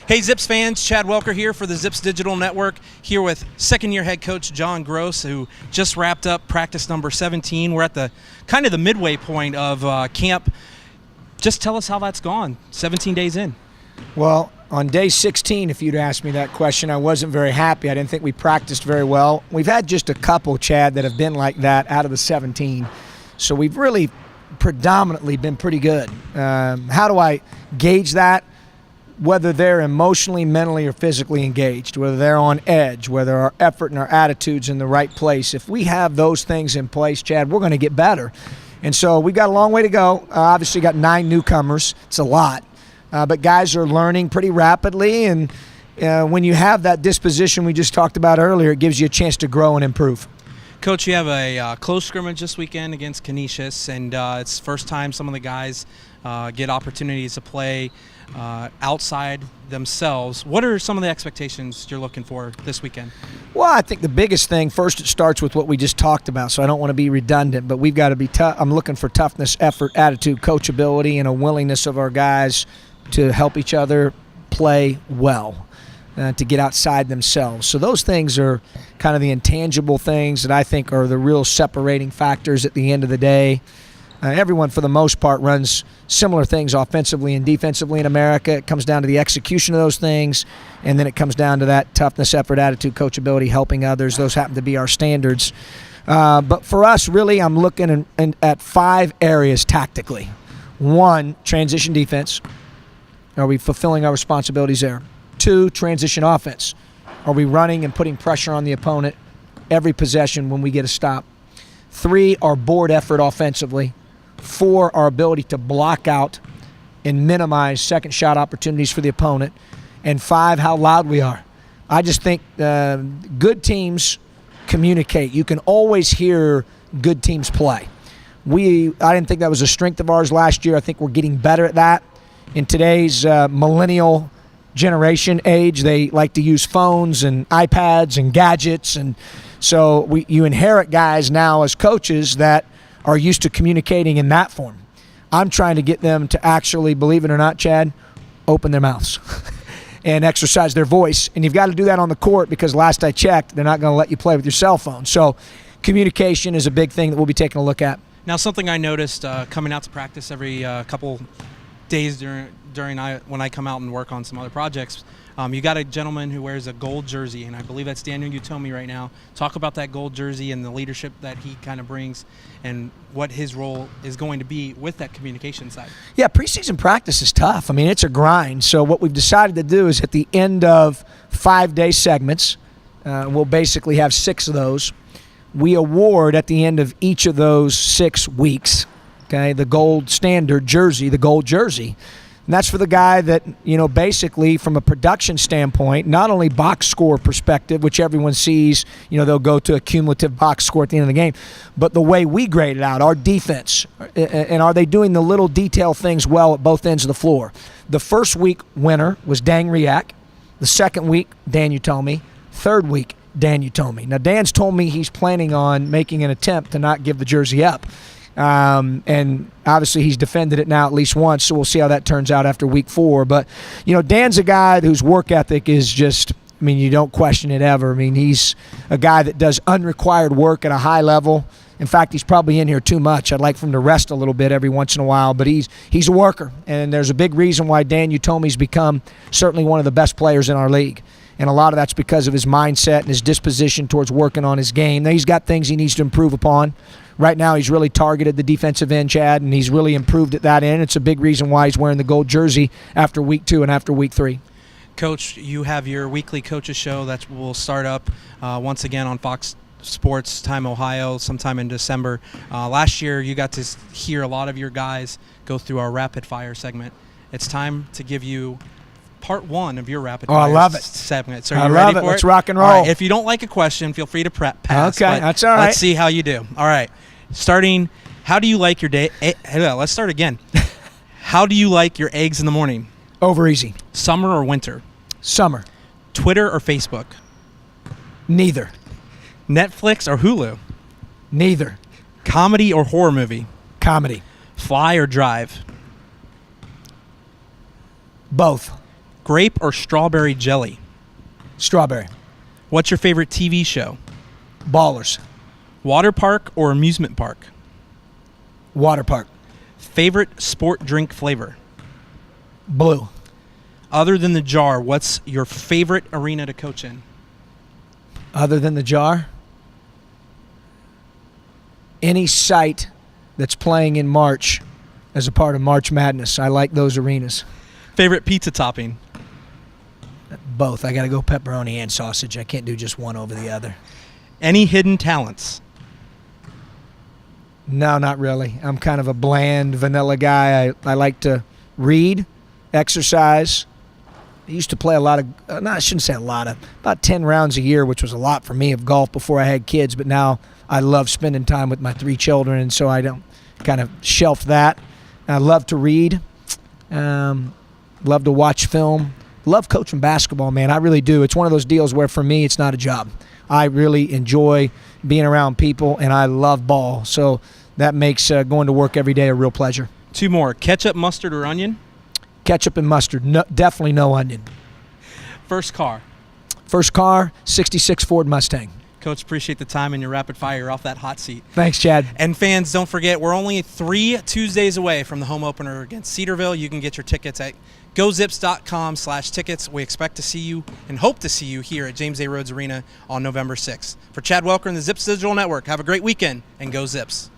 Hey Zips fans, Chad Welker here for the Zips Digital Network, here with second-year head coach John Gross, who just wrapped up practice number 17. We're at the kind of the midway point of camp. Just tell us how that's gone, 17 days in. Well, on day 16, if you'd asked me that question, I wasn't very happy. I didn't think we practiced very well. We've had just a couple, Chad, that have been like that out of the 17. So we've really predominantly been pretty good. How do I gauge that? Whether they're emotionally, mentally, or physically engaged, whether they're on edge, whether our effort and our attitude's in the right place. If we have those things in place, Chad, we're going to get better. And so we've got a long way to go. Obviously got 9 newcomers. It's a lot. But guys are learning pretty rapidly, and when you have that disposition we just talked about earlier, it gives you a chance to grow and improve. Coach, you have a close scrimmage this weekend against Canisius, and it's the first time some of the guys get opportunities to play outside themselves. What are some of the expectations you're looking for this weekend? Well, I think the biggest thing, first it starts with what we just talked about, so I don't want to be redundant, but we've got to be tough. I'm looking for toughness, effort, attitude, coachability, and a willingness of our guys to help each other play well, to get outside themselves. So those things are kind of the intangible things that I think are the real separating factors at the end of the day. Everyone, for the most part, runs similar things offensively and defensively in America. It comes down to the execution of those things, and then it comes down to that toughness, effort, attitude, coachability, helping others. Those happen to be our standards. But for us, really, I'm looking at 5 areas tactically. 1, transition defense. Are we fulfilling our responsibilities there? 2, transition offense. Are we running and putting pressure on the opponent every possession when we get a stop? 3, our board effort offensively. 4, our ability to block out and minimize second shot opportunities for the opponent. And 5, how loud we are. I just think good teams communicate. You can always hear good teams play. I didn't think that was a strength of ours last year. I think we're getting better at that. In today's millennial generation age, they like to use phones and iPads and gadgets, and so you inherit guys now as coaches that are used to communicating in that form. I'm trying to get them to actually, believe it or not, Chad, open their mouths and exercise their voice. And you've got to do that on the court because last I checked, they're not going to let you play with your cell phone. So communication is a big thing that we'll be taking a look at. Now, something I noticed coming out to practice every couple days when I come out and work on some other projects, you got a gentleman who wears a gold jersey, and I believe that's Daniel Utomi right now. Talk about that gold jersey and the leadership that he kind of brings and what his role is going to be with that communication side. Yeah, preseason practice is tough. I mean, it's a grind. So what we've decided to do is at the end of 5-day segments, we'll basically have 6 of those. We award at the end of each of those 6 weeks, okay, the gold standard jersey, the gold jersey. And that's for the guy that, basically from a production standpoint, not only box score perspective, which everyone sees, they'll go to a cumulative box score at the end of the game, but the way we grade it out, our defense, and are they doing the little detail things well at both ends of the floor. The first week winner was Dang Riak. The second week, Dan Utomi. Third week, Dan Utomi. Now, Dan's told me he's planning on making an attempt to not give the jersey up. And obviously he's defended it now at least once, so we'll see how that turns out after week 4. But, Dan's a guy whose work ethic is just, you don't question it ever. He's a guy that does unrequired work at a high level. In fact, he's probably in here too much. I'd like for him to rest a little bit every once in a while, but he's a worker. And there's a big reason why Dan Utomi's become certainly one of the best players in our league. And a lot of that's because of his mindset and his disposition towards working on his game. Now, he's got things he needs to improve upon. Right now, he's really targeted the defensive end, Chad, and he's really improved at that end. It's a big reason why he's wearing the gold jersey after week 2 and after week 3. Coach, you have your weekly coaches show that will start up once again on Fox Sports Time Ohio sometime in December. Last year, you got to hear a lot of your guys go through our rapid fire segment. It's time to give you part 1 of your rapid fire I love it. segment. So are I you love ready it. for Let's it? rock and roll. All right, if you don't like a question, feel free to pass. Okay, that's all right. Let's see how you do. All right. Starting, how do you like your day? Let's start again. How do you like your eggs in the morning? Over easy. Summer or winter? Summer. Twitter or Facebook? Neither. Netflix or Hulu? Neither. Comedy or horror movie? Comedy. Fly or drive? Both. Grape or strawberry jelly? Strawberry. What's your favorite TV show? Ballers. Water park or amusement park? Water park. Favorite sport drink flavor? Blue. Other than the jar, what's your favorite arena to coach in? Other than the jar, any site that's playing in March as a part of March Madness. I like those arenas. Favorite pizza topping? Both. I got to go pepperoni and sausage. I can't do just one over the other. Any hidden talents? No, not really. I'm kind of a bland, vanilla guy. I like to read, exercise. I used to play a lot of, no, I shouldn't say a lot of, about 10 rounds a year, which was a lot for me of golf before I had kids. But now I love spending time with my 3 children, and so I don't kind of shelf that. I love to read, love to watch film, love coaching basketball, man. I really do. It's one of those deals where for me it's not a job. I really enjoy being around people, and I love ball. So that makes going to work every day a real pleasure. 2 more. Ketchup, mustard, or onion? Ketchup and mustard. No, definitely no onion. First car? First car, 66 Ford Mustang. Coach, appreciate the time and your rapid fire off that hot seat. Thanks, Chad. And fans, don't forget, we're only 3 Tuesdays away from the home opener against Cedarville. You can get your tickets at gozips.com/tickets. We expect to see you and hope to see you here at James A. Rhodes Arena on November 6th. For Chad Welker and the Zips Digital Network, have a great weekend and go Zips.